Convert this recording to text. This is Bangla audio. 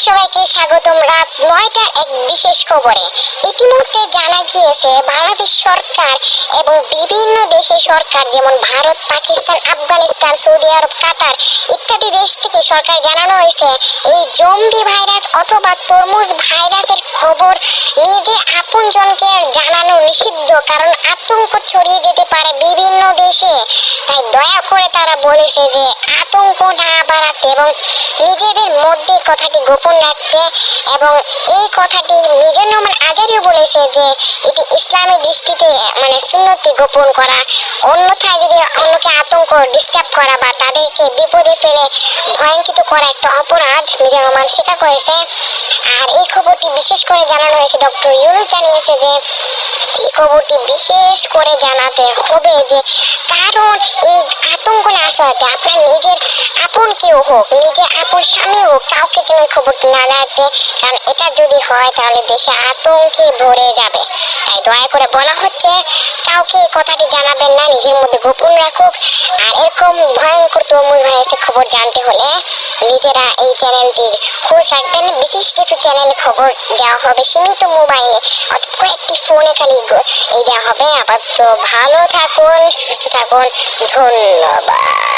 সবাইকে স্বাগতম রাত ৯টার এক বিশেষ খবরে। ইতিমধ্যে জানা গিয়েছে বাংলাদেশ সরকার এবং বিভিন্ন দেশের সরকার যেমন ভারত, পাকিস্তান, আফগানিস্তান, সৌদি আরব, কাতার ইত্যাদি দেশ থেকে সরকার জানানো হয়েছে এই জম্বি ভাইরাস অথবা তরমুজ ভাইরাসের খবর নিজের আপনজনকে জানানো নিষিদ্ধ, কারণ আতঙ্ক ছড়িয়ে যেতে পারে বিভিন্ন দেশে। তাই দয়া করে তারা বলেছে যে আতঙ্ক না বাড়াতে এবং নিজেদের মধ্যে কথাটি গোপন রাখতে, এবং এই কথাটি মিজানুর রহমান আজারিও বলেছে যে এটি ইসলামী দৃষ্টিতে সুন্নতি গোপন করা, অন্যথায় যদি অন্যকে আতঙ্ক ডিস্টার্ব করা বা তাদেরকে বিপদে ফেলে ভয়ঙ্কিত করা একটা অপরাধ মিজানুর রহমান স্বীকার করেছে। আর এই খবরটি বিশেষ করে জানানো হয়েছে, ডক্টর ইউনূস জানিয়েছে যে এই খবরটি বিশেষ করে জানাতে হবে যে কারণ এই আতঙ্ক না আসাতে আপনার নিজের আপন কেউ হোক, নিজের আপন স্বামী হোক, কাউকে যেন এই খবরটি না জানাতে, কারণ এটা যদি হয় তাহলে দেশে আতঙ্কে ভরে যাবে। তাই দয়া করে বলা হচ্ছে কাউকে এই কথাটি জানাবেন না, নিজের মধ্যে গোপন রাখুক। আর এরকম ভয়ঙ্কর তরমুজ ভাইরাসের খবর জানতে হলে নিজেরা এই চ্যানেলটির খোঁজ রাখবেন। বিশেষ কিছু চ্যানেলে খবর দেওয়া হবে সীমিত মোবাইলে, অর্থাৎ কয়েকটি ফোনে খালি এই দেওয়া হবে। আপাতত ভালো থাকুন, সুস্থ থাকুন, ধন্যবাদ।